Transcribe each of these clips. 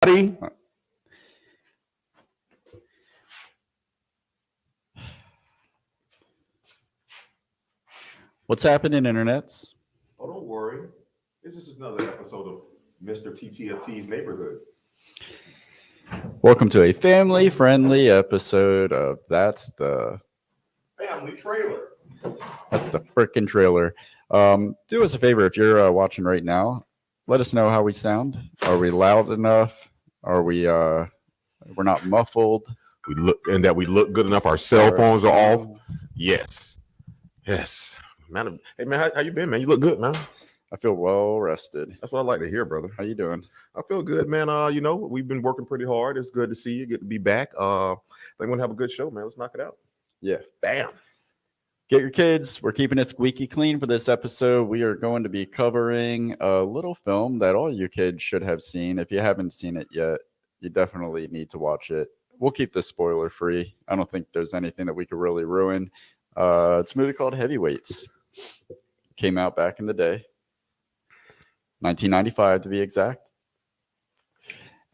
Buddy. What's happening, internets? Oh, don't worry. This is another episode of Mr. TTFT's Neighborhood. Welcome to a family-friendly episode of That's the Family Trailer. That's the frickin' trailer. Do us a favor if you're watching right now. Let us know how we sound. Are we loud enough? Are we? We're not muffled. We look good enough. Our cell phones are off. Yes. Man, hey man, how you been, man? You look good, man. I feel well rested. That's what I like to hear, brother. How you doing? I feel good, man. We've been working pretty hard. It's good to see you. Good to be back. I think we're gonna have a good show, man. Let's knock it out. Yeah. Bam. Get your kids. We're keeping it squeaky clean for this episode. We are going to be covering a little film that all you kids should have seen. If you haven't seen it yet, you definitely need to watch it. We'll keep this spoiler free. I don't think there's anything that we could really ruin. It's a movie called Heavyweights. Came out back in the day, 1995 to be exact.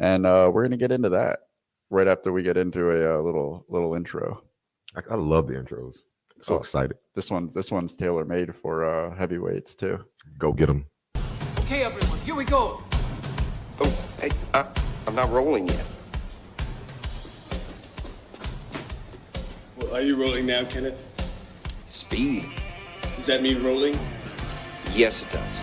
And we're gonna get into that right after we get into a little intro. I love the intros. I'm so excited. This one's tailor made for Heavyweights too. Go get them. Okay, everyone, here we go. Oh, hey, I'm not rolling yet. Well, are you rolling now, Kenneth? Speed. Does that mean rolling? Yes, it does.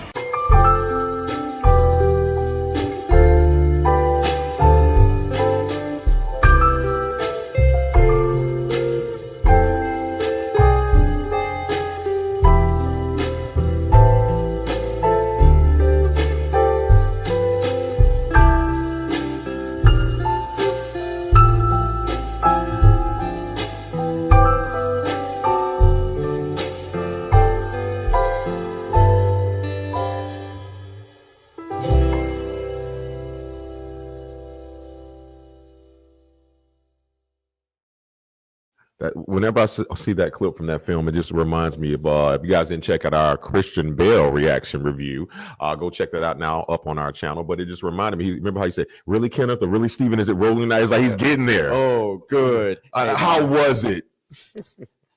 Whenever I see that clip from that film, it just reminds me of if you guys didn't check out our Christian Bale reaction review, go check that out now up on our channel. But it just reminded me. Remember how he said, "Really, Kenneth, or really, Stephen? Is it rolling now?" It's like he's getting there. Oh, good. How was it?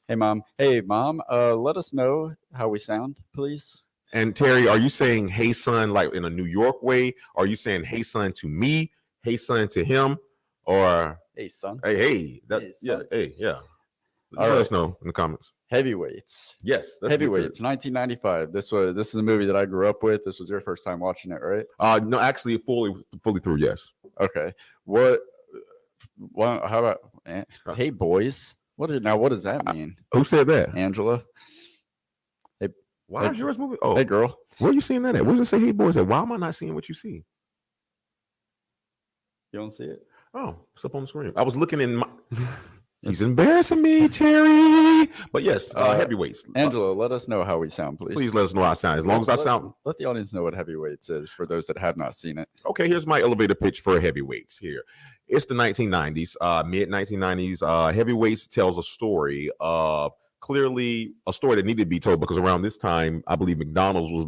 Hey, Mom. Hey, Mom. Let us know how we sound, please. And Terry, are you saying "Hey, son" like in a New York way? Or are you saying "Hey, son" to me? "Hey, son" to him? Or Hey, son. Hey, that, Hey, yeah, son. hey, yeah. All Let us know in the comments. Heavyweights. Yes, that's Heavyweights, 1995. This is a movie that I grew up with. This was your first time watching it, right? No, actually, fully through. Yes. Okay. What? How about? Hey, boys. What does that mean? Who said that? Angela. Hey, Why is yours moving? Oh, hey, girl. Where are you seeing that at? Where does it say "Hey, boys"? At? Why am I not seeing what you see? You don't see it? Oh, it's up on the screen. I was looking in my. He's embarrassing me, Terry. But yes, Heavyweights. Angela, let us know how we sound, please. Please let us know how I sound. As long as I sound. Let the audience know what Heavyweights is for those that have not seen it. Okay, here's my elevator pitch for Heavyweights here. It's the 1990s, mid 1990s. Heavyweights tells a story of clearly a story that needed to be told because around this time, I believe McDonald's was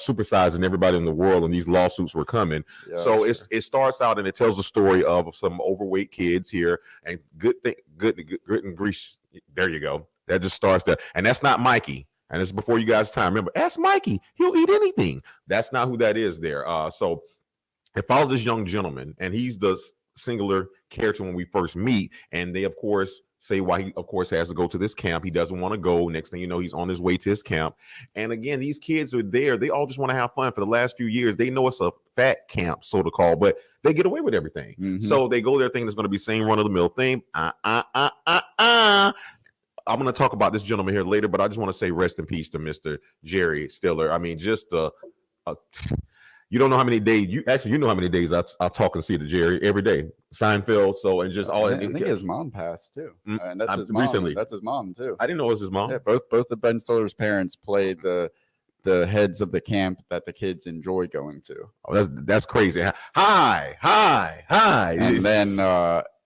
supersizing everybody in the world and these lawsuits were coming. Yeah, so sure. It starts out and it tells the story of some overweight kids here and good and grease. There you go. That just starts there. And that's not Mikey. And it's before you guys' time. Remember, ask Mikey. He'll eat anything. That's not who that is there. So it follows this young gentleman and he's the singular character when we first meet. And they, of course, say why he, of course, has to go to this camp. He doesn't want to go. Next thing you know, he's on his way to his camp. And again, these kids are there. They all just want to have fun. For the last few years, they know it's a fat camp, so to call, but they get away with everything. Mm-hmm. So they go there thinking it's going to be same run-of-the-mill thing. I'm going to talk about this gentleman here later, but I just want to say rest in peace to Mr. Jerry Stiller. I mean, just you don't know how many days you know how many days I talk and see to Jerry every day. Seinfeld, so and just all. I think his mom passed too, and that's his mom. Recently. That's his mom too. I didn't know it was his mom. Yeah, both of Ben Stiller's parents played the heads of the camp that the kids enjoy going to. Oh, that's crazy. Hi.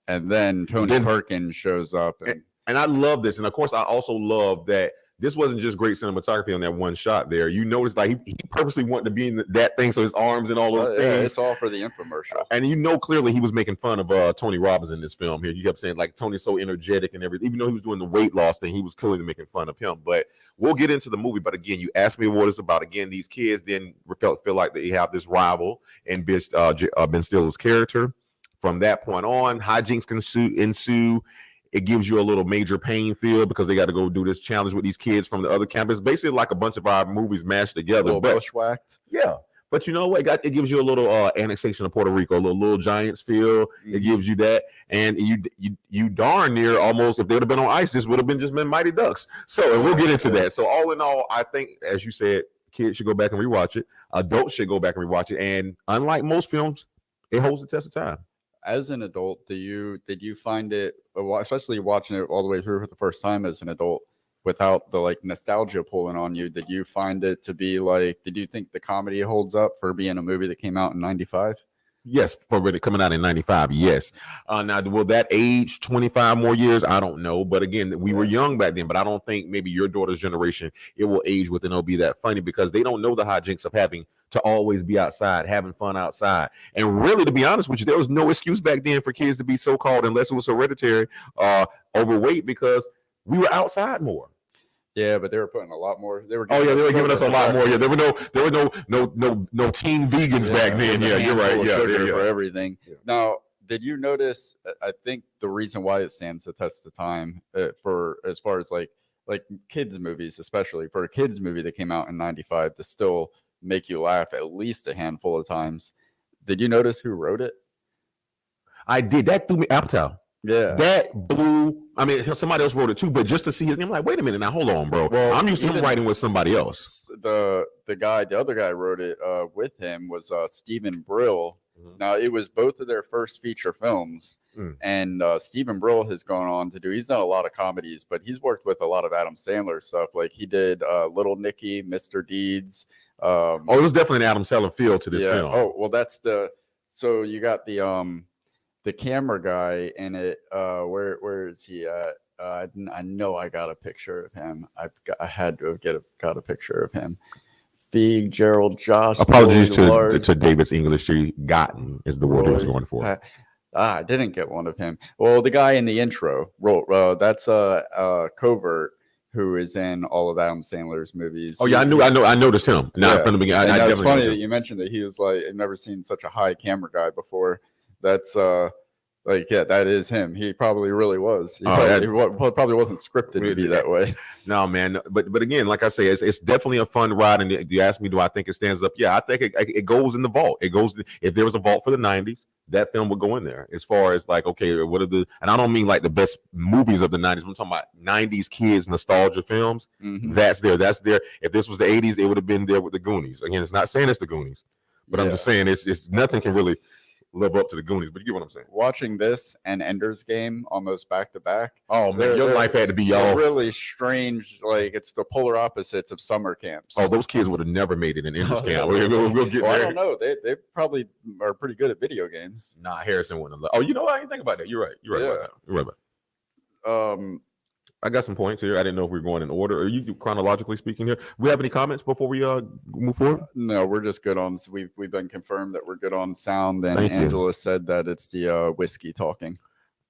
And then Tony Perkins shows up, and I love this, and of course I also love that this wasn't just great cinematography on that one shot there. You notice like he purposely wanted to be in that thing, so his arms and all those things. Yeah, it's all for the infomercial. And you know clearly he was making fun of Tony Robbins in this film here. You kept saying like Tony's so energetic and everything. Even though he was doing the weight loss thing, he was clearly making fun of him. But we'll get into the movie. But again, you asked me what it's about. Again, these kids then feel like they have this rival in Ben Stiller's character. From that point on, hijinks can ensue. It gives you a little major pain feel because they got to go do this challenge with these kids from the other campus. Basically, like a bunch of our movies mashed together. A little bushwhacked. Yeah. But you know what? It gives you a little annexation of Puerto Rico, a little Giants feel. It gives you that. And you darn near almost, if they would have been on ice, this would have been Mighty Ducks. So, and we'll get into that. So all in all, I think, as you said, kids should go back and rewatch it. Adults should go back and rewatch it. And unlike most films, it holds the test of time. As an adult, did you find it, especially watching it all the way through for the first time as an adult, without the like nostalgia pulling on you, did you find it to be like, did you think the comedy holds up for being a movie that came out in 95? Yes, for it coming out in 95, yes. Now, will that age 25 more years? I don't know. But again, we were young back then, but I don't think maybe your daughter's generation, it will age with and it'll be that funny because they don't know the hijinks of having to always be outside, having fun outside. And really, to be honest with you, there was no excuse back then for kids to be so-called, unless it was hereditary, overweight, because we were outside more. Yeah, but they were putting a lot more. They were giving us a lot more. Yeah, there were no teen vegans back then. Yeah, you're right. Yeah, for everything. Yeah. Now, did you notice? I think the reason why it stands the test of time for as far as like kids movies, especially for a kids movie that came out in 95 to still make you laugh at least a handful of times. Did you notice who wrote it? I did. That threw me Apatow. Yeah, that blew. I mean, somebody else wrote it too, but just to see his name, I'm like, wait a minute, now hold on, bro. Well, I'm used to him writing with somebody else. The other guy wrote it with him was Stephen Brill. Mm-hmm. Now it was both of their first feature films, and Stephen Brill has gone on to do. He's done a lot of comedies, but he's worked with a lot of Adam Sandler stuff. Like he did Little Nicky, Mr. Deeds. It was definitely an Adam Sandler feel to this film. Oh, well, so you got the camera guy in it. Where is he at? I know I got a picture of him. I had to have got a picture of him. Feig, Gerald, Josh. Apologies to David's English. Gotten is the word he was going for. I didn't get one of him. Well, the guy in the intro wrote. That's Covert, who is in all of Adam Sandler's movies. Oh yeah, I noticed him. Now from the beginning, it's funny that you mentioned that he was like, I've never seen such a high camera guy before. That's that is him. He probably really was. He probably wasn't scripted to be that way. No, man. But again, like I say, it's definitely a fun ride. And you ask me, do I think it stands up? Yeah, I think it goes in the vault. It goes. If there was a vault for the 90s, that film would go in there. As far as like, okay, what are and I don't mean like the best movies of the 90s. I'm talking about 90s kids nostalgia films. Mm-hmm. That's there. If this was the 80s, it would have been there with the Goonies. Again, it's not saying it's the Goonies, but I'm just saying it's nothing can really live up to the Goonies, but you get what I'm saying. Watching this and Ender's Game almost back to back. Oh man, your life had to be y'all really strange. Like it's the polar opposites of summer camps. Oh, those kids would have never made it in Ender's Camp. We'll get there. I don't know. They probably are pretty good at video games. Nah, Harrison wouldn't have. Oh, you know what? I didn't think about that. You're right. You're right about that. I got some points here. I didn't know if we were going in order. Are you chronologically speaking here? We have any comments before we move forward? No, we're just good on. We've been confirmed that we're good on sound, and Angela said that it's the whiskey talking.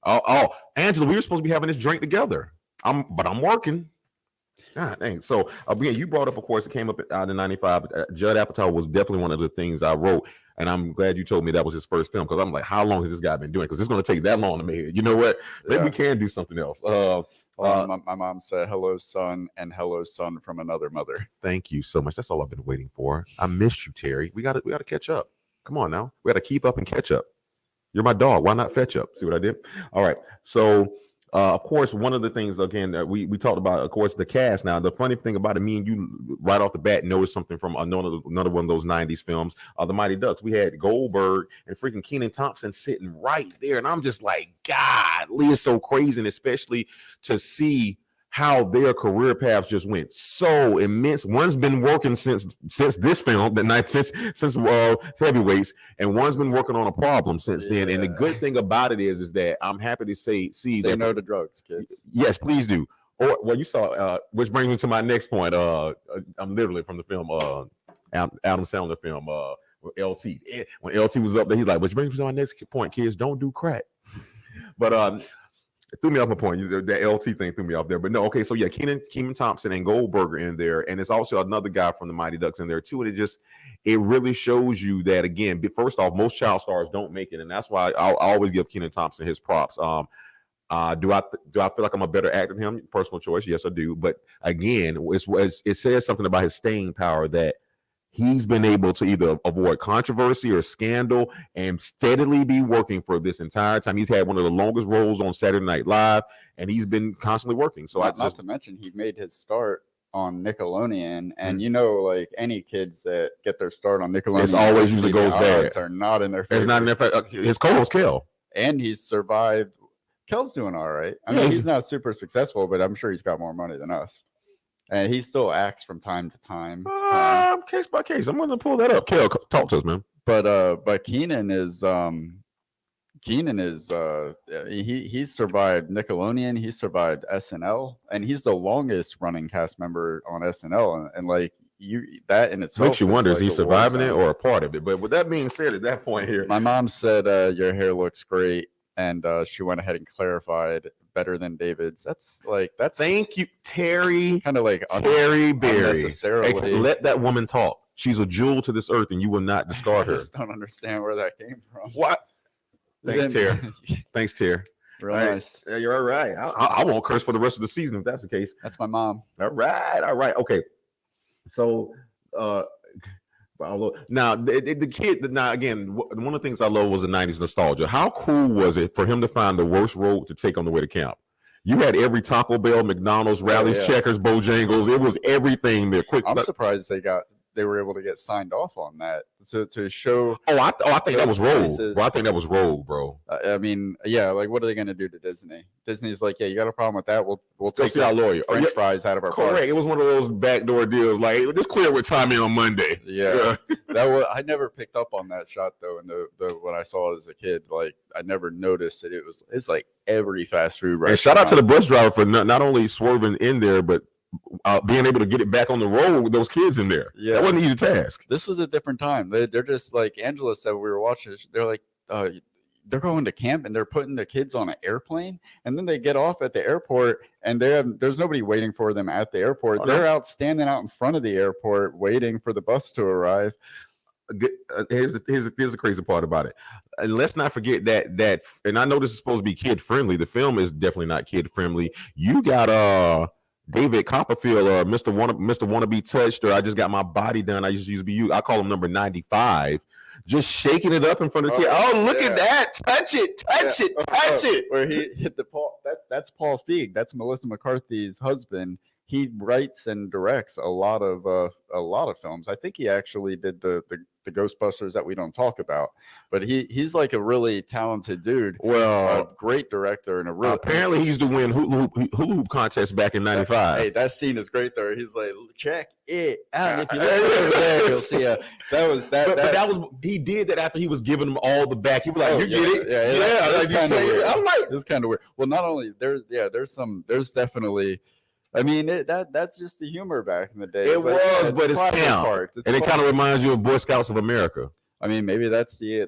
Oh, Angela, we were supposed to be having this drink together. But I'm working. God dang. So again, you brought up, of course, it came up out in '95. Judd Apatow was definitely one of the things I wrote. And I'm glad you told me that was his first film, because I'm like, how long has this guy been doing? Because it's going to take that long to make it. You know what? Maybe we can do something else. My mom said, "Hello, son," and "Hello, son from another mother." Thank you so much. That's all I've been waiting for. I missed you, Terry. We got to catch up. Come on now. We got to keep up and catch up. You're my dog. Why not fetch up? See what I did? All right. So, of course, one of the things, again, we talked about, of course, the cast. Now, the funny thing about it, me and you right off the bat noticed something from another one of those 90s films, The Mighty Ducks. We had Goldberg and freaking Keenan Thompson sitting right there. And I'm just like, God, Lee is so crazy. And especially to see how their career paths just went so immense. One's been working since this film, since Heavyweights, and one's been working on a problem since then. And the good thing about it is that I'm happy to see that no to drugs, kids. Yes, please do. Or well, you saw, which brings me to my next point. I'm literally from the film, Adam Sandler film, with LT. When LT was up there, he's like, which brings me to my next point, kids, don't do crack. But it threw me off my point. That LT thing threw me off there. But no, okay, so yeah, Keenan Thompson and Goldberger in there, and it's also another guy from the Mighty Ducks in there too. And it really shows you that again. First off, most child stars don't make it, and that's why I always give Keenan Thompson his props. Do I feel like I'm a better actor than him? Personal choice, yes, I do. But again, it says something about his staying power that he's been able to either avoid controversy or scandal and steadily be working for this entire time. He's had one of the longest roles on Saturday Night Live, and he's been constantly working. So not to mention he made his start on Nickelodeon, and you know, like any kids that get their start on Nickelodeon, it's always usually goes bad. Are not in their favor. It's not in their favor. His co-host Kel, and he's survived. Kel's doing all right. I mean, he's not super successful, but I'm sure he's got more money than us. And he still acts from time to time. Case by case. I'm going to pull that up. Kel, talk to us, man. But Keenan is he survived Nickelodeon. He survived SNL, and he's the longest running cast member on SNL. And like that in itself makes you wonder: is he surviving it or a part of it? But with that being said, at that point here, my mom said your hair looks great. And she went ahead and clarified better than David's. That's thank you, Terry. Kind of like Terry Berry. Unnecessarily. Hey, let that woman talk. She's a jewel to this earth, and you will not discard her. I just don't understand where that came from. What? Thanks, Terry. Thanks, Terry. Real nice. Yeah, you're all right. I won't curse for the rest of the season if that's the case. That's my mom. All right. Okay. So, now the kid. Now again, one of the things I love was the '90s nostalgia. How cool was it for him to find the worst road to take on the way to camp? You had every Taco Bell, McDonald's, Rally's, Checkers, Bojangles. It was everything there. Quick. I'm surprised they were able to get signed off on that to show. I think that was rogue. Bro, I think that was rogue, bro. I mean, yeah, like what are they going to do to Disney? Disney's like, yeah, you got a problem with that? We'll take our lawyer. French fries out of our correct. Parks. It was one of those backdoor deals. Like just clear with Tommy on Monday. Yeah, I never picked up on that shot though. And the when I saw it as a kid, like I never noticed that it's like every fast food restaurant. And shout out to the bus driver for not only swerving in there, but being able to get it back on the road with those kids in there. Yeah, that wasn't an easy task. This was a different time. They're just like Angela said. We were watching this. They're like, they're going to camp and they're putting the kids on an airplane, and then they get off at the airport, and there's nobody waiting for them at the airport. They're standing out in front of the airport waiting for the bus to arrive. Here's the crazy part about it. And let's not forget that. And I know this is supposed to be kid friendly. The film is definitely not kid friendly. You got David Copperfield or Mr. Wanna Be Touched, or I just got my body done. I used to be you. I call him number 95. Just shaking it up in front of the kid. Oh, look at that. Touch it. Where he hit the Paul. That's Paul Feig. That's Melissa McCarthy's husband. He writes and directs a lot of films. I think he actually did the Ghostbusters that we don't talk about, but he's like a really talented dude. Well, a great director and a real. Apparently, he used to win hula hoop contest back in '95. Hey, that scene is great though. He's like, check it out. If you look over there, you'll see that was he did that after he was giving them all the back. He was like, get it? Yeah. I'm like, it's kind of weird. Well, not only there's definitely. I mean, that's just the humor back in the day. It was, but it's camp, and it kind of reminds you of Boy Scouts of America. I mean, maybe that's the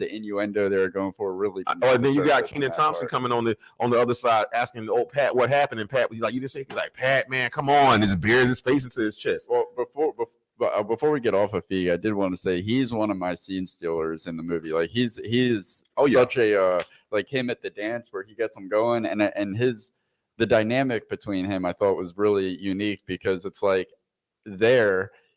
innuendo they're going for. Really, and then you got Keenan Thompson coming on the other side, asking the old Pat what happened, and Pat was like, "You didn't say." He's like, "Pat, man, come on!" He bears his face into his chest. Well, before we get off of Feig, I did want to say he's one of my scene stealers in the movie. Like he's such a like him at the dance where he gets them going, and the dynamic between him, I thought was really unique because it's like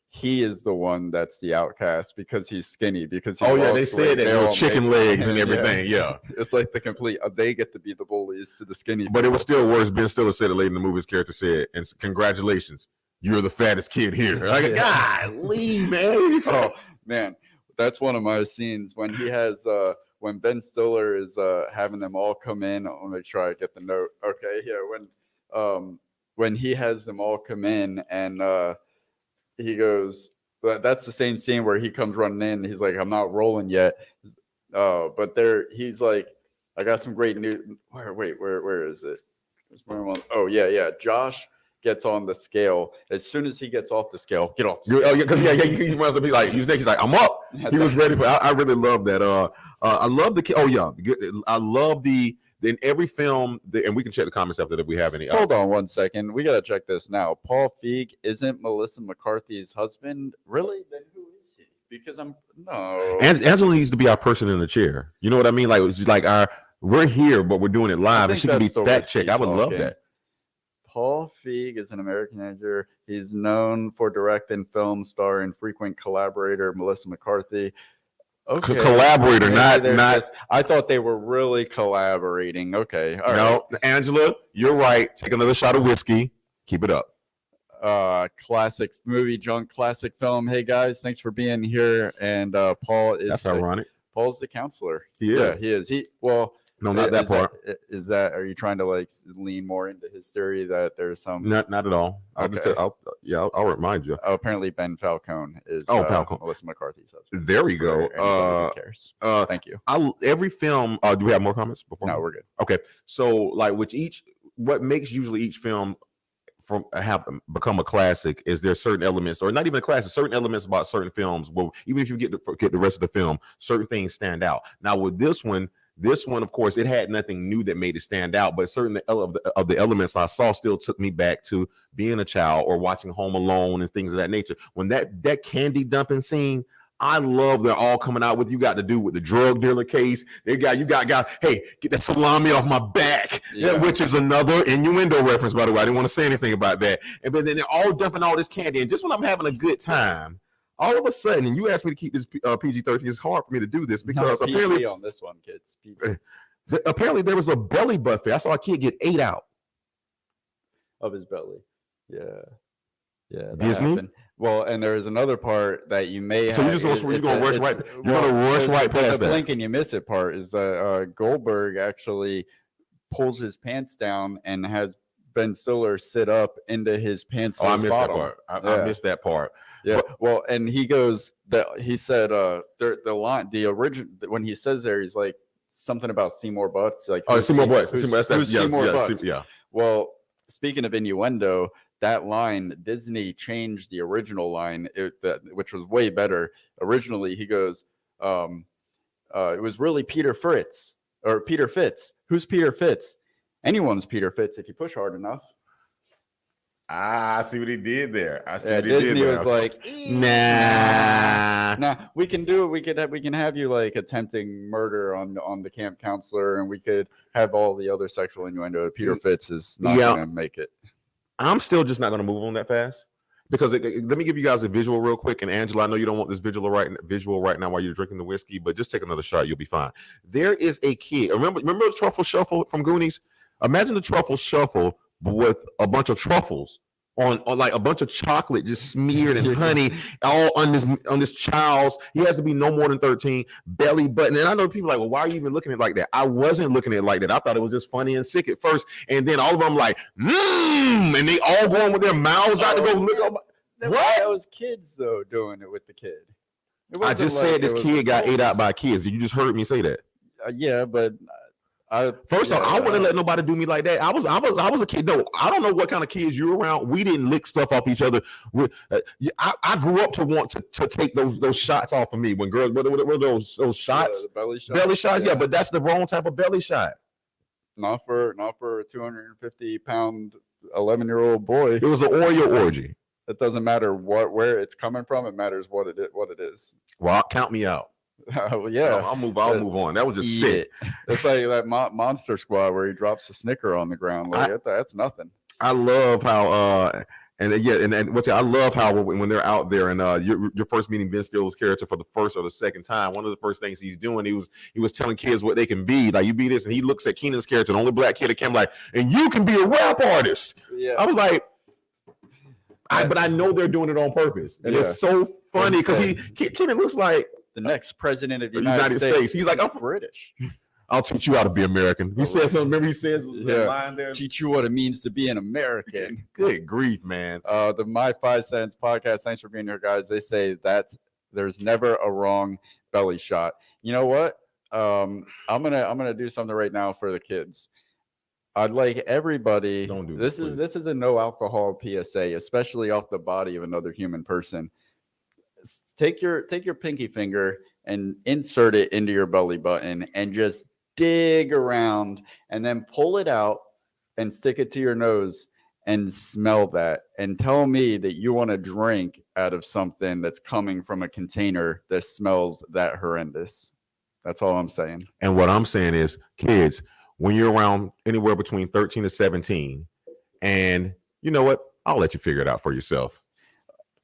he is the one that's the outcast because he's skinny, because they said that chicken legs and everything. Yeah. It's like the complete, they get to be the bullies to the skinny. But it was still worse. Ben Stiller said it late in the movie, his character said, and congratulations, you're the fattest kid here. Like, golly, man. Oh, man. That's one of my scenes when he has, when Ben Stiller is having them all come in. I'll make sure I get the note. Okay, yeah. When he has them all come in and he goes, that's the same scene where he comes running in. And he's like, I'm not rolling yet. But he's like, I got some great news. Where is it? Oh yeah. Josh gets on the scale. As soon as he gets off the scale, get off the scale. Oh yeah, because he wants to be like, he's like, I'm up. He was ready for. I really love that. I love the. Oh yeah, I love the. In every film, and we can check the comments after that if we have any. Hold on 1 second. We gotta check this now. Paul Feig isn't Melissa McCarthy's husband. Really? Then who is he? Because no. Angela needs to be our person in the chair. You know what I mean? Like we're here, but we're doing it live, and she can be fact checked. I would love that. Paul Feig is an American actor. He's known for directing films starring frequent collaborator Melissa McCarthy. Okay. Collaborator, not. I thought they were really collaborating. Okay. All right. Angela, you're right. Take another shot of whiskey. Keep it up. Classic movie junk, classic film. Hey guys, thanks for being here. And Paul is. That's ironic. Paul's the counselor. Yeah, he is. No, not that part. Are you trying to like lean more into his theory that there's some? Not at all. I'll remind you. Apparently Ben Falcone is. Falcone. Melissa McCarthy's husband. There we go. Who cares? Thank you. Every film. Do we have more comments before? No, we're good. Okay. So like what makes usually each film become a classic is there certain elements, or not even a classic, certain elements about certain films. Well, even if you get the rest of the film, certain things stand out. Now with this one, of course, it had nothing new that made it stand out, but certain of the elements I saw still took me back to being a child or watching Home Alone and things of that nature. When that candy dumping scene, I love they're all coming out with. You got to do with the drug dealer case. You got guys. Hey, get that salami off my back, which is another innuendo reference, by the way. I didn't want to say anything about that. But then they're all dumping all this candy, and just when I'm having a good time, all of a sudden, and you asked me to keep this PG-13. It's hard for me to do this because apparently on this one, kids. Apparently there was a belly buffet. I saw a kid get ate out of his belly. Yeah. Disney. Happened. Well, and there is another part that you may. So have, you're gonna rush right. You're gonna rush right past that. The blink and you miss it part is that Goldberg actually pulls his pants down and has Ben Stiller sit up into his pants. Oh, I missed that part. I missed that part. Yeah. Well, and he goes that he said the original when he says there, he's like something about Seymour Butts. Like Seymour Butts. Seymour Butts? Yeah. Well, speaking of innuendo, that line, Disney changed the original line, which was way better. Originally, he goes, it was really Peter Fitz. Who's Peter Fitz? Anyone's Peter Fitz if you push hard enough. I see what he did there. Disney was like, nah. We can do it. We can have you like attempting murder on the camp counselor, and we could have all the other sexual innuendo. Peter Fitz is not going to make it. I'm still just not going to move on that fast because let me give you guys a visual real quick. And Angela, I know you don't want this visual right now while you're drinking the whiskey, but just take another shot. You'll be fine. There is a kid. Remember the truffle shuffle from Goonies? Imagine the truffle shuffle with a bunch of truffles on like a bunch of chocolate just smeared and honey all on this child's. He has to be no more than 13 belly button. And I know people are like, well, why are you even looking at it like that? I wasn't looking at it like that. I thought it was just funny and sick at first, and then all of them like and they all going with their mouths out to go lick up. What? That was kids though doing it with the kid. I just said this kid got ate out by kids. You just heard me say that. Yeah, but First off, I wouldn't let nobody do me like that. I was a kid. No, I don't know what kind of kids you were around. We didn't lick stuff off each other. I grew up to want to take those shots off of me when girls. What were those shots? Belly shots. Belly shots. Yeah, but that's the wrong type of belly shot. Not for a 250-pound 11-year-old boy. It was an Oreo orgy. It doesn't matter where it's coming from. It matters what it is. Well, count me out. Yeah, I'll move on. That was just sick. It's like that Monster Squad where he drops a Snicker on the ground. Like that's nothing. I love how I love how when they're out there and you're first meeting Ben Stiller's character for the first or the second time. One of the first things he's doing, he was telling kids what they can be. Like, you be this, and he looks at Keenan's character, the only black kid that came, like, and you can be a rap artist. Yeah, I was like, but I know they're doing it on purpose, and it's so funny because Keenan looks like the next president of the United States. He's like, I'm British. I'll teach you how to be American. He said something. Remember, he says that line there. Teach you what it means to be an American. Good grief, man. The My 5 Cents podcast. Thanks for being here, guys. They say that there's never a wrong belly shot. You know what? I'm gonna do something right now for the kids. I'd like everybody. Don't do this. this, Is this is a no alcohol PSA, especially off the body of another human person. Take your pinky finger and insert it into your belly button and just dig around and then pull it out and stick it to your nose and smell that and tell me that you want to drink out of something that's coming from a container that smells that horrendous. That's all I'm saying. And what I'm saying is, kids, when you're around anywhere between 13 to 17, and you know what? I'll let you figure it out for yourself.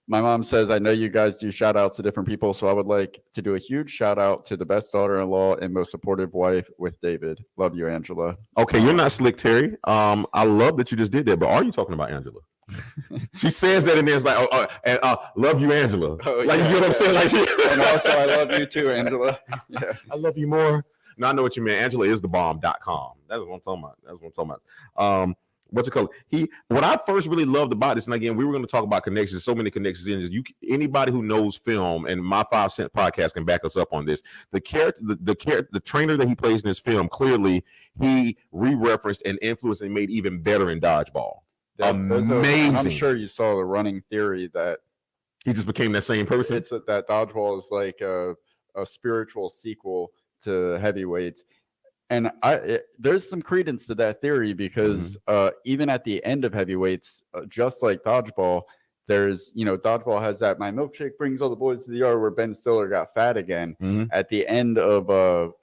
My mom says, I know you guys do shout outs to different people, so I would like to do a huge shout out to the best daughter-in-law and most supportive wife with David. Love you, Angela. Okay, you're not slick, Terry. I love that you just did that, but are you talking about Angela? She says that in there. It's like, love you, Angela. Oh, like, you know what I'm saying? Like, and also, I love you too, Angela. Yeah, I love you more. No, I know what you mean. Angela is the bomb.com. That's what I'm talking about. That's what I'm talking about. What's it called? What I first really loved about this, and again, we were going to talk about connections. So many connections in anybody who knows film, and my 5 Cent podcast can back us up on this. The trainer that he plays in this film, clearly he re-referenced and influenced and made even better in Dodgeball. Amazing. I'm sure you saw the running theory that he just became that same person. It's that Dodgeball is like a spiritual sequel to Heavyweights. And there's some credence to that theory because even at the end of Heavyweights, just like Dodgeball, there's, Dodgeball has that my milkshake brings all the boys to the yard where Ben Stiller got fat again. At the end of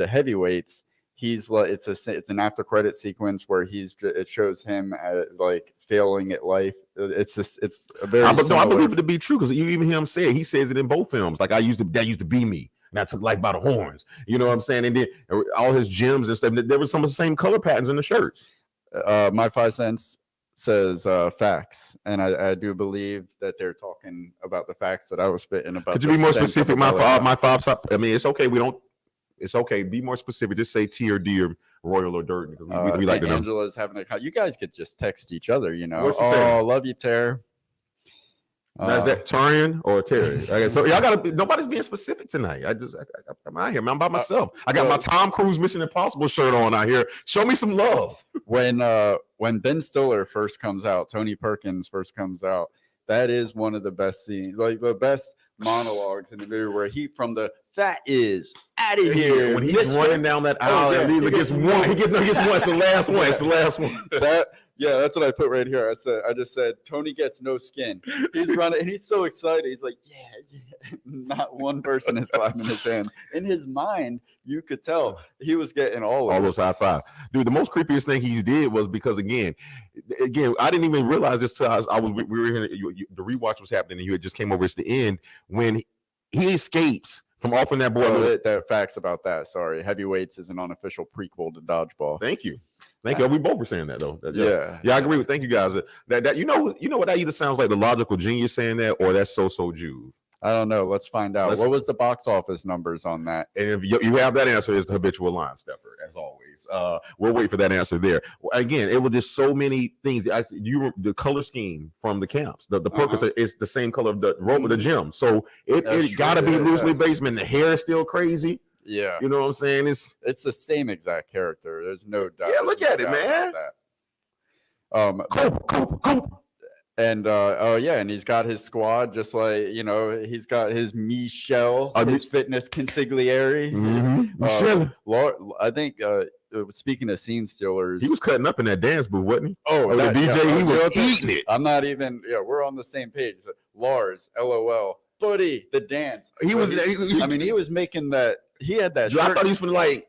Heavyweights, he's like it's an after credit sequence where it shows him like failing at life. It's a very I believe it to be true because you even hear him say it. He says it in both films. Like that used to be me. And I took life by the horns. You know what I'm saying? And then all his gyms and stuff. There were some of the same color patterns in the shirts. My 5 cents says facts, and I do believe that they're talking about the facts that I was spitting about. Could you be more specific? My 5. I mean, it's okay. It's okay. Be more specific. Just say T or D or Royal or Dirt. Because we like to know. Angela's having you guys could just text each other. What's she saying? Love you, Tara. Is that Tarian or Terry? Okay, so y'all gotta nobody's being specific tonight. I'm out here, man. I'm by myself. I got my Tom Cruise Mission Impossible shirt on out here. Show me some love. When Ben Stiller first comes out, Tony Perkins first comes out, that is one of the best scenes, like the best monologues in the movie where he from the fat is out of here. When he's running down that aisle, he gets one. He gets one. It's the last one. It's the last one. That's what I put right here. I just said Tony gets no skin. He's running and he's so excited. He's like, yeah. Not one person is clapping his hand. In his mind, you could tell he was getting all those high five. Dude, the most creepiest thing he did was because again, I didn't even realize this till we were here. The rewatch was happening, and you had just came over. It's the end when he escapes from offering that boy. That facts about that. Sorry, Heavyweights is an unofficial prequel to Dodgeball. Thank you. We both were saying that though. I agree with. Thank you guys. That you know what, that either sounds like the logical genius saying that, or that's so Juve. I don't know. Let's find out. What was the box office numbers on that? And if you have that answer, it's the habitual line stepper, as always. We'll wait for that answer there. Again, it was just so many things. The color scheme from the camps, the purpose is the same color of the gym. So it got to be loosely based. Man, the hair is still crazy. Yeah, you know what I'm saying? It's the same exact character. There's no doubt. Yeah, look at it, man. Cope. And and he's got his squad, just like he's got his Michelle, his fitness consigliere. I think speaking of scene stealers, he was cutting up in that dance booth, wasn't he? Oh, the DJ, he was eating it. I'm not even. Yeah, we're on the same page. Lars, LOL, Buddy, the dance. He was making that. He had that shirt. I thought he was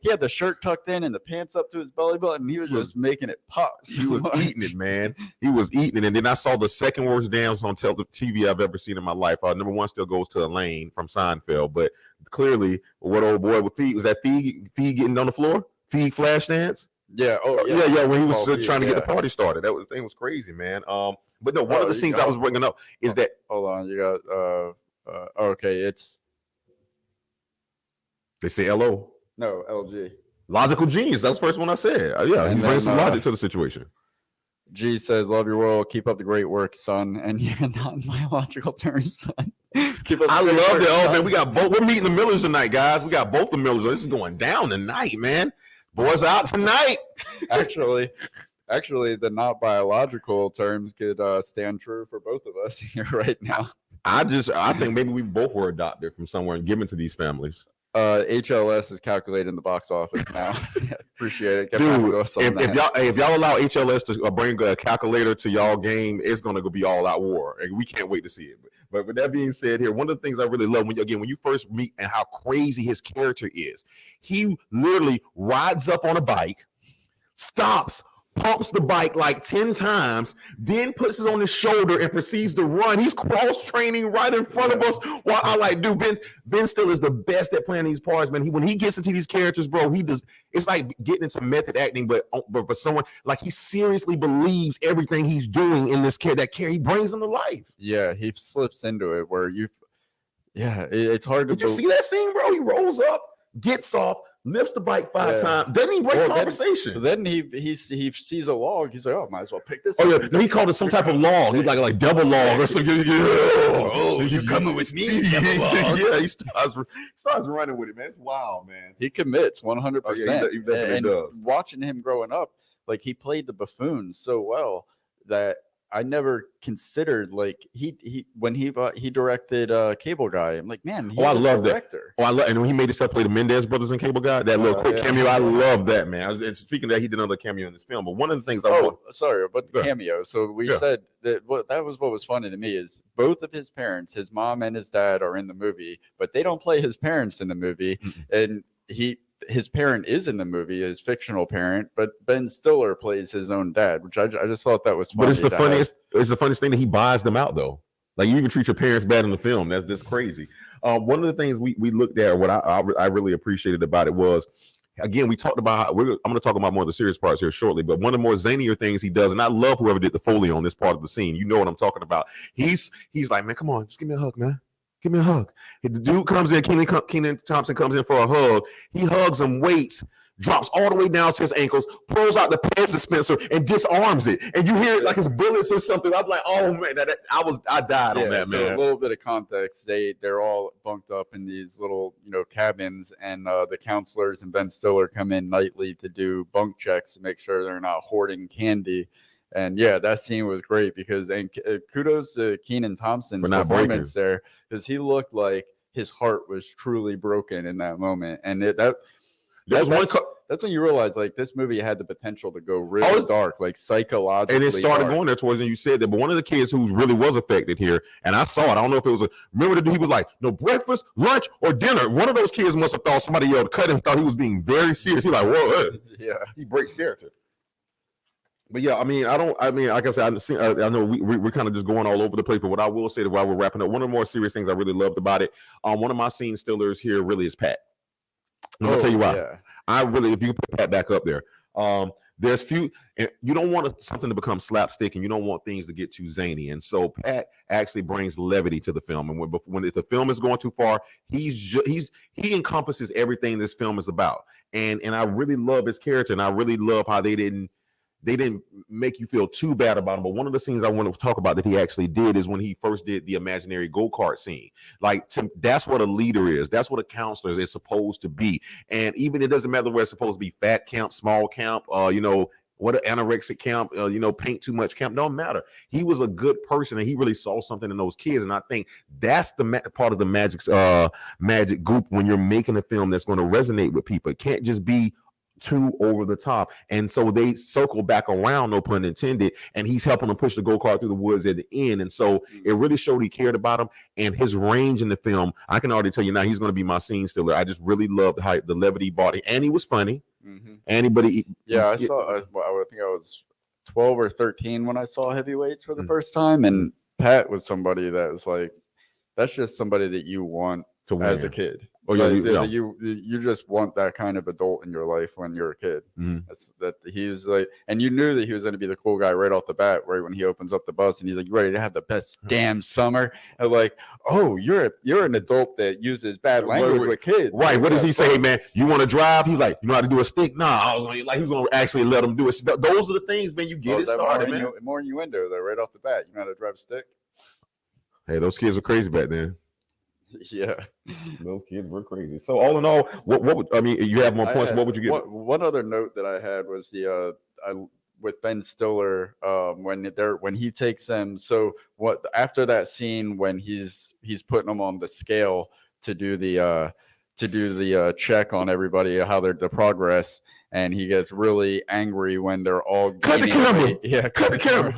he had the shirt tucked in and the pants up to his belly button. He was just making it pop. He was eating it, man. He was eating it. And then I saw the second worst dance on TV I've ever seen in my life. Number one still goes to Elaine from Seinfeld, but clearly, what old boy with Feig was that Feig getting on the floor? Feig flash dance? Yeah. Oh, yeah. When he was trying to get the party started, the thing was crazy, man. But no, one of the scenes I was bringing up is that. Hold on, you got. Okay, it's. They say LO. No, LG. Logical genius. That's the first one I said. He's bringing some logic to the situation. G says, love your world. Keep up the great work, son. And you're not in biological terms, son. I love it. Oh, man, we got both. We're meeting the Millers tonight, guys. We got both the Millers. This is going down tonight, man. Boys out tonight. Actually, the not biological terms could stand true for both of us here right now. I think maybe we both were adopted from somewhere and given to these families. HLS is calculating the box office now. Appreciate it. Get Dude, back to us on that. if y'all allow HLS to bring a calculator to y'all game, it's gonna be all out war, and we can't wait to see it. But with that being said, here one of the things I really love when you first meet and how crazy his character is, he literally rides up on a bike, stops, pumps the bike like 10 times, then puts it on his shoulder and proceeds to run. He's cross-training right in front of us. While I like, dude, Ben Stiller is the best at playing these parts, man. When he gets into these characters, bro, it's like getting into method acting, but for someone, like he seriously believes everything he's doing in this character. He brings him to life. Yeah, he slips into it where it's hard to Did you see that scene, bro? He rolls up, gets off, lifts the bike 5 times, doesn't even break conversation. Then he sees a log. He's like, oh, might as well pick this. Oh yeah, no, he called it some type of log. He's like double log or something. Oh, you coming with me? Yeah, he starts running with it, man. It's wild, man. He commits 100%. Oh, yeah, he definitely does. Watching him growing up, like he played the buffoon so well that I never considered when he directed Cable Guy. I'm like, man, he's I love director. that. And when he made himself play the Mendez brothers in Cable Guy, that little quick cameo, I love that, man. And speaking of that, he did another cameo in this film. But one of the things sorry about the cameo. So we said that what was funny to me is both of his parents, his mom and his dad, are in the movie, but they don't play his parents in the movie, and his parent is in the movie, his fictional parent, but Ben Stiller plays his own dad, which I just thought that was funny. But it's the funniest thing that he buys them out though. Like you even treat your parents bad in the film. That's crazy. One of the things we looked at, what I really appreciated about it was, again, we talked about I'm going to talk about more of the serious parts here shortly, but one of the more zanier things he does, and I love whoever did the Foley on this part of the scene. You know what I'm talking about. He's like, man, come on, just give me a hug, man. Give me a hug. The dude comes in, Keenan Thompson comes in for a hug. He hugs him, waits, drops all the way down to his ankles, pulls out the pants dispenser and disarms it. And you hear it like it's bullets or something. I'm like, oh man, I died on that, so man. A little bit of context. They're all bunked up in these little, cabins, and the counselors and Ben Stiller come in nightly to do bunk checks to make sure they're not hoarding candy. And yeah, that scene was great because kudos to Keenan Thompson's performance there, because he looked like his heart was truly broken in that moment. And that's when you realize like this movie had the potential to go really dark, like psychologically. And it started dark. going there towards, and you said that. But one of the kids who really was affected here, and I saw it. I don't know if it was remember he was like, no breakfast, lunch, or dinner. One of those kids must have thought somebody yelled cut him, thought he was being very serious. He like, whoa, yeah, he breaks character. But yeah, like I said, I know we're kind of just going all over the place, but what I will say that while we're wrapping up, one of the more serious things I really loved about it, one of my scene stillers here really is Pat. I'm gonna tell you why. Yeah. I really, if you put Pat back up there, there's few, and you don't want something to become slapstick, and you don't want things to get too zany. And so Pat actually brings levity to the film. And if the film is going too far, he encompasses everything this film is about. And I really love his character, and I really love how they didn't make you feel too bad about him. But one of the scenes I want to talk about that he actually did is when he first did the imaginary go-kart scene. Like, that's what a leader is. That's what a counselor is supposed to be. And even it doesn't matter where it's supposed to be, fat camp, small camp, what an anorexic camp, paint too much camp, don't matter. He was a good person, and he really saw something in those kids. And I think that's the part of the magic group when you're making a film that's going to resonate with people. It can't just be too over the top. And so they circle back around, no pun intended, and he's helping them push the go-kart through the woods at the end. And so it really showed he cared about him, and his range in the film, I can already tell you now, he's going to be my scene stiller. I just really loved the levity body, and he was funny. I think I was 12 or 13 when I saw Heavyweights for the first time, and Pat was somebody that was like, that's just somebody that you want to win as a kid. Oh yeah, you just want that kind of adult in your life when you're a kid. That he's like, and you knew that he was going to be the cool guy right off the bat. Right when he opens up the bus and he's like, "You ready to have the best damn summer?" And like, oh, you're an adult that uses bad language with kids. Right? What does he say, man? You want to drive? He's like, you know how to do a stick? Nah, I was like, he's going to actually let him do it. Those are the things, man. You get it started, man. More innuendo though, right off the bat. You know how to drive a stick. Hey, those kids were crazy back then. Yeah. Those kids were crazy. So all in all, what would I mean? You have more points. What would you give? One other note that I had was with Ben Stiller when he takes them. So what after that scene when he's putting them on the scale to do the check on everybody, how they're the progress, and he gets really angry when they're all Cut the camera. weight. Yeah, Cut the camera.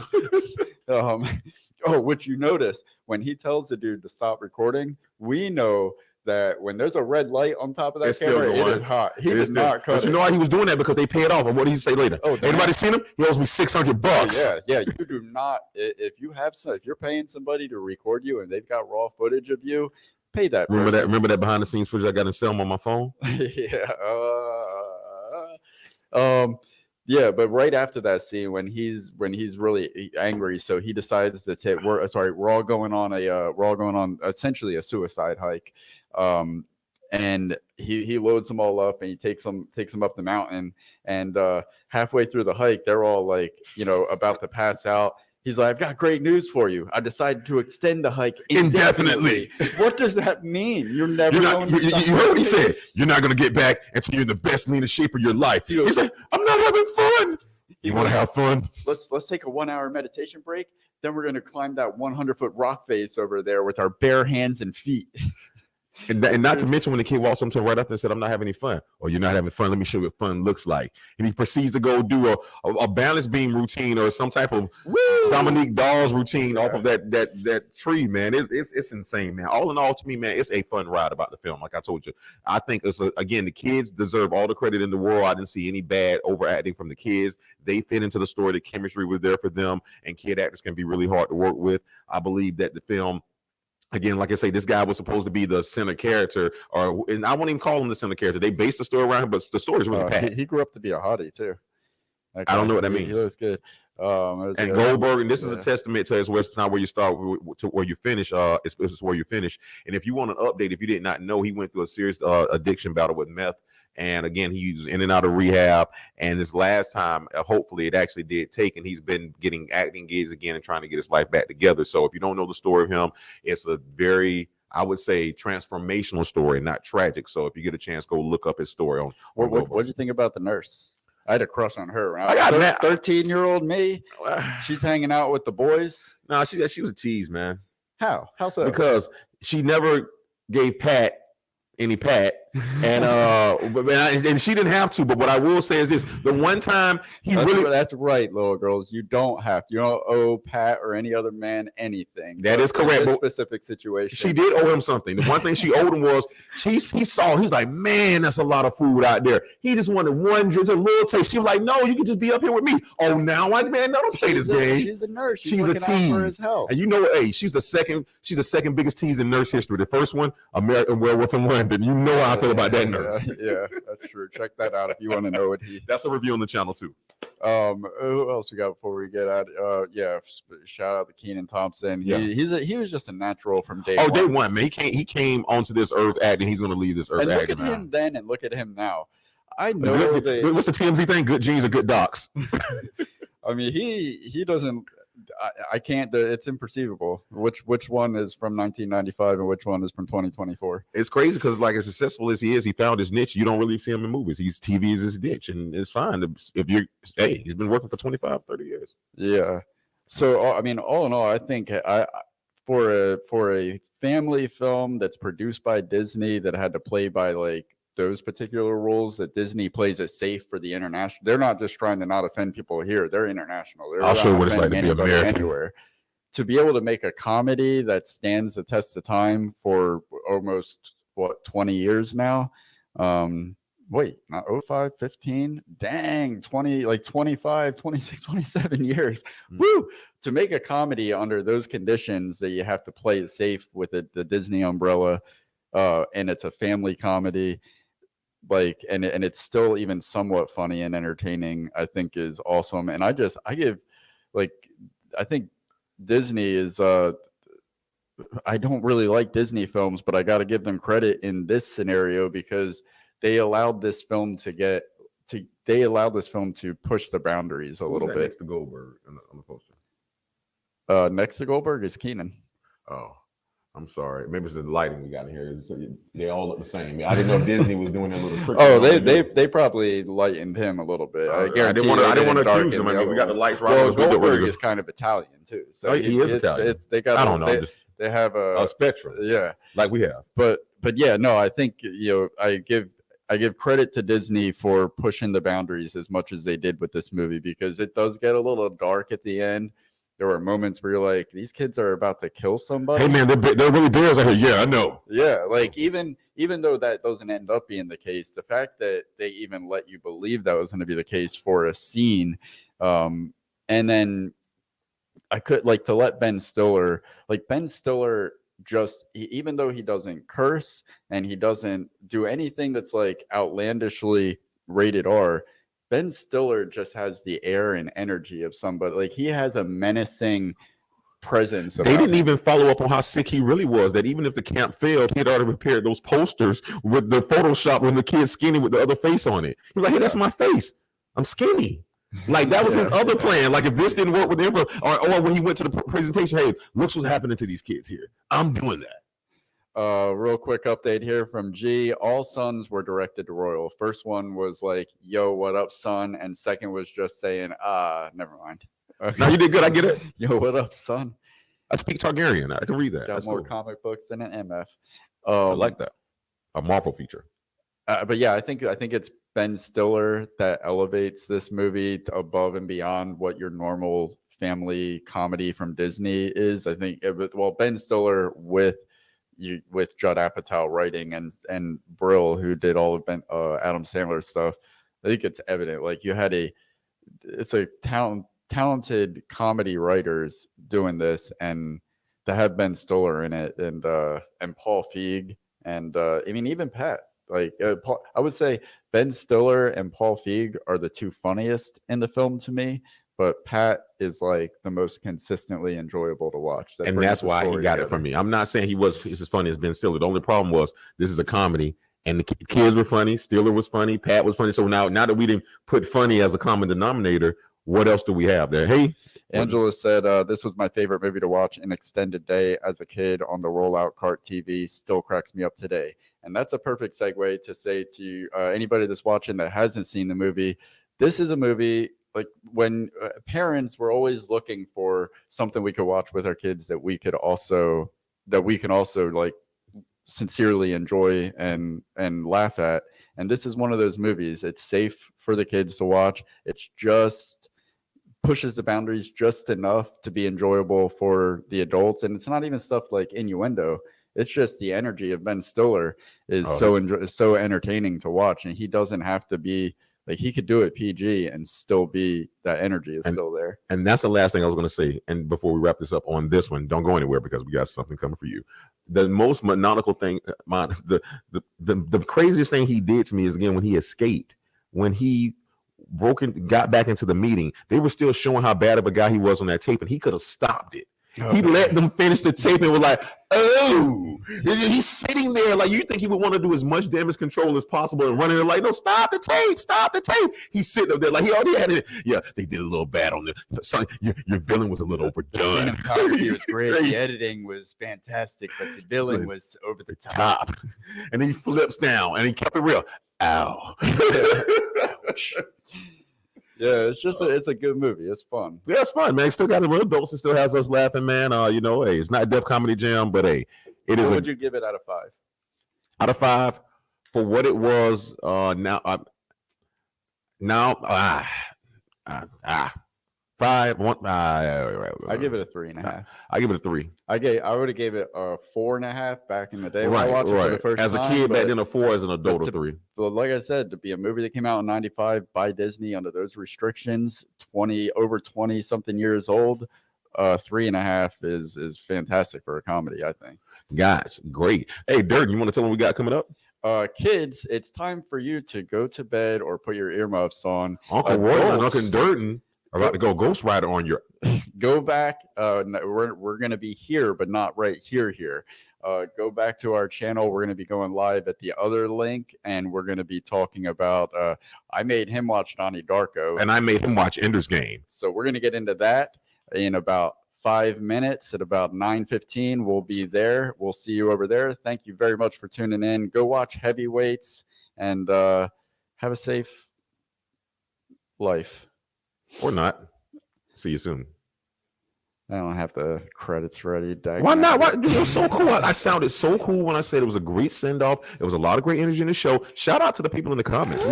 Which you notice when he tells the dude to stop recording, we know that when there's a red light on top of that It's still camera, it going. is hot. He It did is still- not cut But you it. know why he was doing that? Because they pay it off. And what did he say later? Oh, the Anybody seen him? He owes me $600. Yeah. You do not. If you're paying somebody to record you and they've got raw footage of you, pay that. Remember that behind the scenes footage I got in Selma on my phone? Yeah. Yeah, but right after that scene, when he's really angry, so he decides to take. We're all going on essentially a suicide hike, and he loads them all up and he takes them up the mountain, and halfway through the hike, they're all like, about to pass out. He's like, I've got great news for you. I decided to extend the hike indefinitely. What does that mean? You're never going to stop. You heard what he said. You're not going to get back until you're in the best, leanest shape of your life. He's like, I'm not having fun. You want to have fun? Let's take a 1 hour meditation break. Then we're going to climb that 100-foot rock face over there with our bare hands and feet. And not to mention when the kid walks up to him right after and said, I'm not having any fun. Or you're not having fun. Let me show you what fun looks like. And he proceeds to go do a balance beam routine or some type of Dominique Dawes routine off of that tree, man. It's insane, man. All in all, to me, man, it's a fun ride about the film. Like I told you, I think again, the kids deserve all the credit in the world. I didn't see any bad overacting from the kids. They fit into the story. The chemistry was there for them, and kid actors can be really hard to work with. I believe that the film, again, like I say, this guy was supposed to be the center character, and I won't even call him the center character. They based the story around him, but the story is really bad. He grew up to be a hottie too. I don't know what that means. He looks good. And Goldberg, and this is a testament to his West. It's not where you start to where you finish. It's where you finish. And if you want an update, if you did not know, he went through a serious addiction battle with meth. And again, he was in and out of rehab. And this last time, hopefully, it actually did take. And he's been getting acting gigs again and trying to get his life back together. So if you don't know the story of him, it's a very, I would say, transformational story, not tragic. So if you get a chance, go look up his story on. What do you think about the nurse? I had a crush on her. I got 13-year-old me. She's hanging out with the boys. No, she was a tease, man. How so? Because she never gave Pat any Pat, and she didn't have to. But what I will say is this: the one time that's right, little girls. You don't have to. You don't owe Pat or any other man anything. That is correct. In this specific situation, she did owe him something. The one thing she owed him was he's like, man, that's a lot of food out there. He just wanted one, just a little taste. She was like, no, you can just be up here with me. Oh, now I don't play this game. She's a nurse. She's a tease. For his health. And you know what? Hey, she's the second biggest tease in nurse history. The first one, American Werewolf in London. You know how I feel about that nurse. Yeah, that's true. Check that out if you want to know what That's a review on the channel too. Who else we got before we get out? Shout out to Keenan Thompson. He was just a natural from day one. Oh, day one, man. He came onto this earth acting. He's going to leave this earth acting. Look at him then and look at him now. I know what's the TMZ thing? Good genes or good docs. I mean, he doesn't. I can't. It's imperceivable. Which one is from 1995 and which one is from 2024? It's crazy because, like, as successful as he is, he found his niche. You don't really see him in movies. TV is his niche, and it's fine. He's been working for 25, 30 years. Yeah. So I mean, all in all, I think for a family film that's produced by Disney that had to play by like those particular rules, that Disney plays it safe for the international. They're not just trying to not offend people here. They're international. I'll show you what it's like to be American. Anywhere. To be able to make a comedy that stands the test of time for almost 20 years now. Wait, not 05, 15, dang, 20, like 25, 26, 27 years. Woo! To make a comedy under those conditions that you have to play it safe with the Disney umbrella, and it's a family comedy, like, and it's still even somewhat funny and entertaining, I think is awesome. And I think Disney is, I don't really like Disney films, but I got to give them credit in this scenario because they allowed this film to push the boundaries a little bit. Next to Goldberg on the poster. Next to Goldberg is Keenan. Oh, I'm sorry. Maybe it's the lighting we got in here. They all look the same. I didn't know if Disney was doing that little trick. Oh, they probably lightened him a little bit. I guarantee. I didn't want to accuse him. him. I mean, we got the lights right. Well, Goldberg is kind of Italian too, so he is Italian. They got. I don't know. They have a spectrum. Yeah, like we have. But yeah, no, I think I give credit to Disney for pushing the boundaries as much as they did with this movie, because it does get a little dark at the end. There were moments where you're like, these kids are about to kill somebody. Hey man, they're really bears out here. Yeah, I know. Yeah, like even though that doesn't end up being the case, the fact that they even let you believe that was going to be the case for a scene, and then I could to let Ben Stiller just even though he doesn't curse and he doesn't do anything that's like outlandishly rated R, Ben Stiller just has the air and energy of somebody. Like, he has a menacing presence. They didn't even follow up on how sick he really was, that even if the camp failed, he had already prepared those posters with the Photoshop when the kid's skinny with the other face on it. He was like, hey, that's my face. I'm skinny. Like, that was his other plan. Like, if this didn't work with him, or when he went to the presentation, hey, look what's happening to these kids here. I'm doing that. Real quick update here from G. All sons were directed to Royal. First one was like, yo, what up, son? And second was just saying, never mind. Okay. No, you did good. I get it. Yo, what up, son? I speak Targaryen. I can read that. Got That's more cool. comic books than an MF. I like that. A Marvel feature. But yeah, I think it's Ben Stiller that elevates this movie to above and beyond what your normal family comedy from Disney is. I think Ben Stiller with Judd Apatow writing and Brill, who did all of Adam Sandler's stuff. I think it's evident. Like, it's a talented comedy writers doing this, and to have Ben Stiller in it, and Paul Feig, and even Pat. Like, I would say Ben Stiller and Paul Feig are the two funniest in the film to me, but Pat is like the most consistently enjoyable to watch. And that's why he got it from me. I'm not saying he was as funny as Ben Stiller. The only problem was this is a comedy, and the kids were funny. Stiller was funny. Pat was funny. So now that we didn't put funny as a common denominator, what else do we have there? Hey, Angela said, this was my favorite movie to watch an extended day as a kid on the rollout cart TV. Still cracks me up today. And that's a perfect segue to say to anybody that's watching that hasn't seen the movie, this is a movie like when parents were always looking for something we could watch with our kids that we can also like sincerely enjoy and laugh at. And this is one of those movies. It's safe for the kids to watch. It's just pushes the boundaries just enough to be enjoyable for the adults. And it's not even stuff like innuendo. It's just the energy of Ben Stiller is so entertaining to watch. And he doesn't have to be like, he could do it PG and still be, that energy is still there. And that's the last thing I was going to say. And before we wrap this up on this one, don't go anywhere because we got something coming for you. The most maniacal thing, the craziest thing he did to me is, again, when he escaped, when he got back into the meeting, they were still showing how bad of a guy he was on that tape, and he could have stopped it. He let them finish the tape and was like, oh, he's sitting there like, you think he would want to do as much damage control as possible and running it like, no, stop the tape. He's sitting up there like he already had it. Yeah, they did a little bad on the son. Your villain was a little overdone. The cinematography was great. The editing was fantastic, but the villain was over the top. And then he flips down and he kept it real. Ow. Yeah, it's a good movie. It's fun. Yeah, it's fun, man. It still got the real adults. It still has us laughing, man. Hey, it's not Def Comedy Jam, but hey, it is. What would you give it out of 5? Out of 5 for what it was. Now, 5. I give it a 3.5. I give it a 3. I would have gave it a 4.5 back in the day when I watched it for the first time. As a kid back then, a 4, as an adult, a 3. But like I said, to be a movie that came out in '95 by Disney under those restrictions, over 20 something years old, 3.5 is fantastic for a comedy, I think. Guys, great. Hey, Durden, you want to tell them what we got coming up? Kids, it's time for you to go to bed or put your earmuffs on. Uncle Roy and Uncle Durden are about to go Ghost Rider on your. Go back. We're going to be here, but not right here. Go back to our channel. We're going to be going live at the other link, and we're going to be talking about. I made him watch Donnie Darko, and I made him watch Ender's Game. So we're going to get into that in about 5 minutes at about 9:15. We'll be there. We'll see you over there. Thank you very much for tuning in. Go watch Heavyweights and have a safe life. Or not. See you soon. I don't have the credits ready. Why not? Why? It was so cool. I sounded so cool when I said it was a great send off. It was a lot of great energy in the show. Shout out to the people in the comments.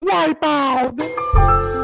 Wipe out.